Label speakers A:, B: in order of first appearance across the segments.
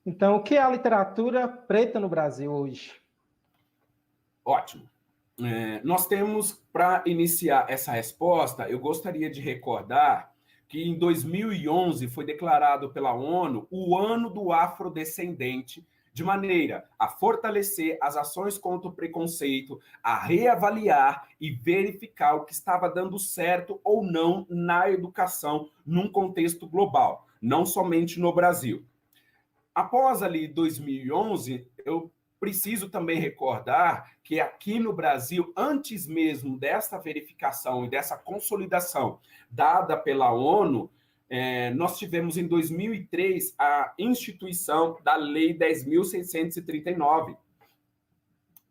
A: Então, o que é a literatura preta no Brasil hoje?
B: Ótimo. Nós temos, para iniciar essa resposta, eu gostaria de recordar que em 2011 foi declarado pela ONU o Ano do Afrodescendente, de maneira a fortalecer as ações contra o preconceito, a reavaliar e verificar o que estava dando certo ou não na educação num contexto global, não somente no Brasil. Após ali 2011, eu preciso também recordar que aqui no Brasil, antes mesmo dessa verificação e dessa consolidação dada pela ONU, nós tivemos em 2003 a instituição da Lei 10.639,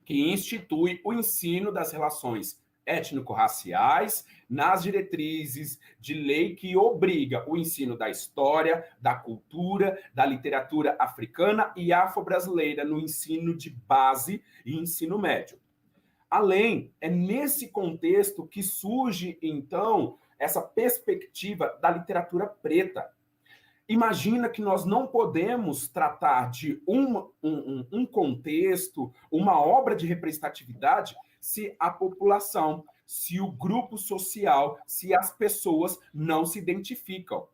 B: que institui o ensino das relações étnico-raciais nas diretrizes de lei que obriga o ensino da história, da cultura, da literatura africana e afro-brasileira no ensino de base e ensino médio. Além, é nesse contexto que surge, então, essa perspectiva da literatura preta. Imagina que nós não podemos tratar de um contexto, uma obra de representatividade, se a população, se o grupo social, se as pessoas não se identificam.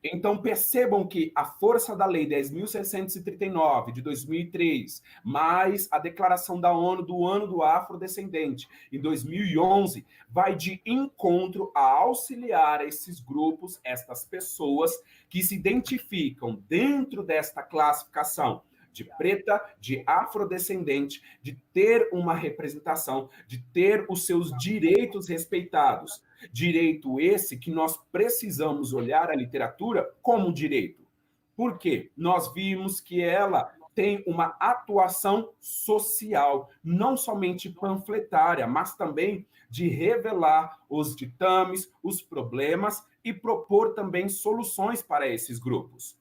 B: Então, percebam que a força da Lei 10.639, de 2003, mais a Declaração da ONU do Ano do Afrodescendente, em 2011, vai de encontro a auxiliar esses grupos, estas pessoas que se identificam dentro desta classificação de preta, de afrodescendente, de ter uma representação, de ter os seus direitos respeitados. Direito esse que nós precisamos olhar a literatura como direito. Por quê? Nós vimos que ela tem uma atuação social, não somente panfletária, mas também de revelar os ditames, os problemas e propor também soluções para esses grupos.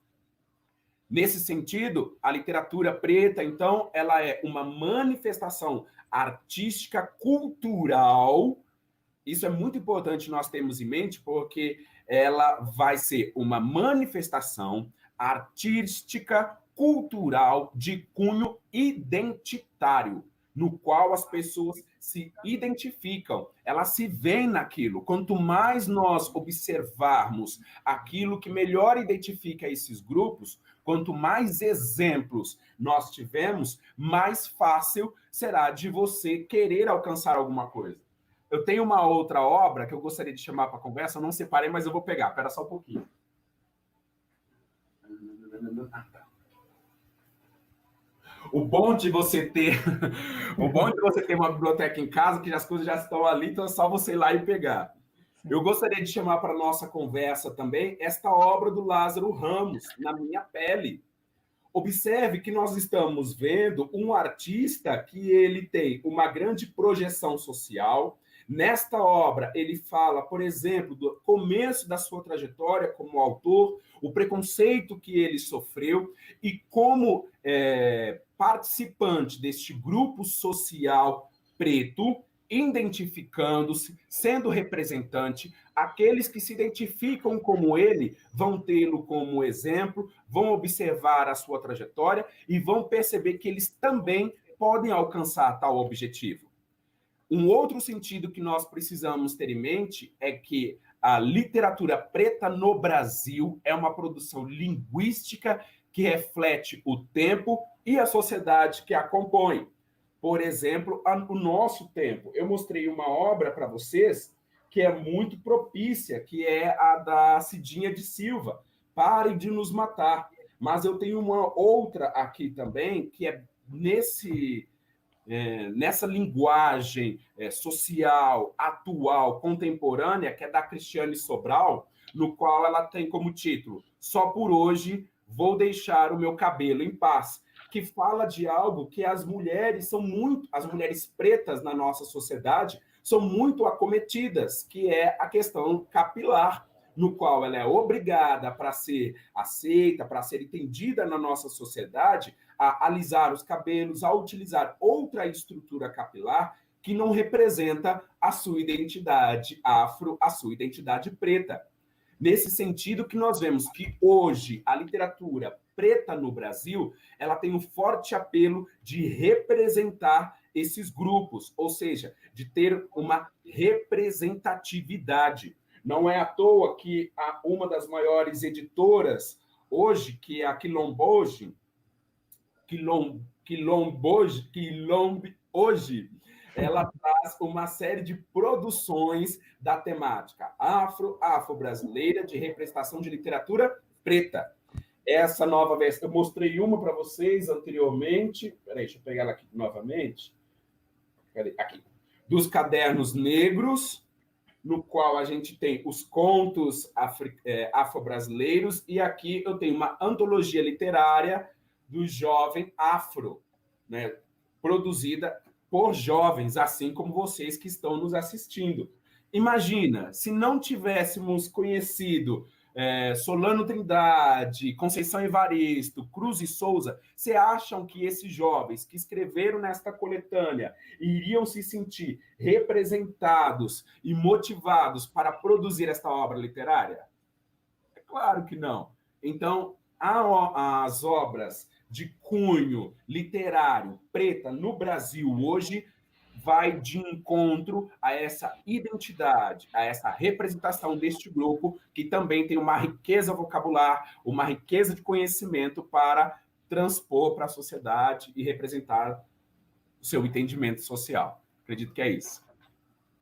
B: Nesse sentido, a literatura preta, então, ela é uma manifestação artística, cultural. Isso é muito importante nós termos em mente, porque ela vai ser uma manifestação artística, cultural, de cunho identitário, no qual as pessoas se identificam, elas se veem naquilo. Quanto mais nós observarmos aquilo que melhor identifica esses grupos, quanto mais exemplos nós tivermos, mais fácil será de você querer alcançar alguma coisa. Eu tenho uma outra obra que eu gostaria de chamar para conversa, eu não separei, mas eu vou pegar. Espera só um pouquinho. O bom de você ter uma biblioteca em casa, que as coisas já estão ali, então é só você ir lá e pegar. Eu gostaria de chamar para a nossa conversa também esta obra do Lázaro Ramos, Na Minha Pele. Observe que nós estamos vendo um artista que ele tem uma grande projeção social. Nesta obra, ele fala, por exemplo, do começo da sua trajetória como autor, o preconceito que ele sofreu e como participante deste grupo social preto, identificando-se, sendo representante, aqueles que se identificam como ele vão tê-lo como exemplo, vão observar a sua trajetória e vão perceber que eles também podem alcançar tal objetivo. Um outro sentido que nós precisamos ter em mente é que a literatura preta no Brasil é uma produção linguística que reflete o tempo e a sociedade que a compõe. Por exemplo, o nosso tempo. Eu mostrei uma obra para vocês que é muito propícia, que é a da Cidinha de Silva, Pare de Nos Matar. Mas eu tenho uma outra aqui também, que é nessa linguagem social, atual, contemporânea, que é da Cristiane Sobral, no qual ela tem como título Só por hoje vou deixar o meu cabelo em paz, que fala de algo que as mulheres pretas na nossa sociedade são muito acometidas, que é a questão capilar, no qual ela é obrigada, para ser aceita, para ser entendida na nossa sociedade, a alisar os cabelos, a utilizar outra estrutura capilar que não representa a sua identidade afro, a sua identidade preta. Nesse sentido que nós vemos que hoje a literatura preta no Brasil, ela tem um forte apelo de representar esses grupos, ou seja, de ter uma representatividade. Não é à toa que uma das maiores editoras hoje, que é a Quilomboje, hoje, ela traz uma série de produções da temática afro-brasileira, de representação de literatura preta. Essa nova versão, eu mostrei uma para vocês anteriormente. Peraí, deixa eu pegar ela aqui novamente. Aqui. Dos Cadernos Negros, no qual a gente tem os contos afro-brasileiros, e aqui eu tenho uma antologia literária do jovem afro, né, produzida por jovens, assim como vocês que estão nos assistindo. Imagina, se não tivéssemos conhecido Solano Trindade, Conceição Evaristo, Cruz e Souza, você acham que esses jovens que escreveram nesta coletânea iriam se sentir representados e motivados para produzir esta obra literária? É claro que não. Então, as obras de cunho literário preta no Brasil hoje vai de encontro a essa identidade, a essa representação deste grupo, que também tem uma riqueza vocabular, uma riqueza de conhecimento para transpor para a sociedade e representar o seu entendimento social. Acredito que é isso.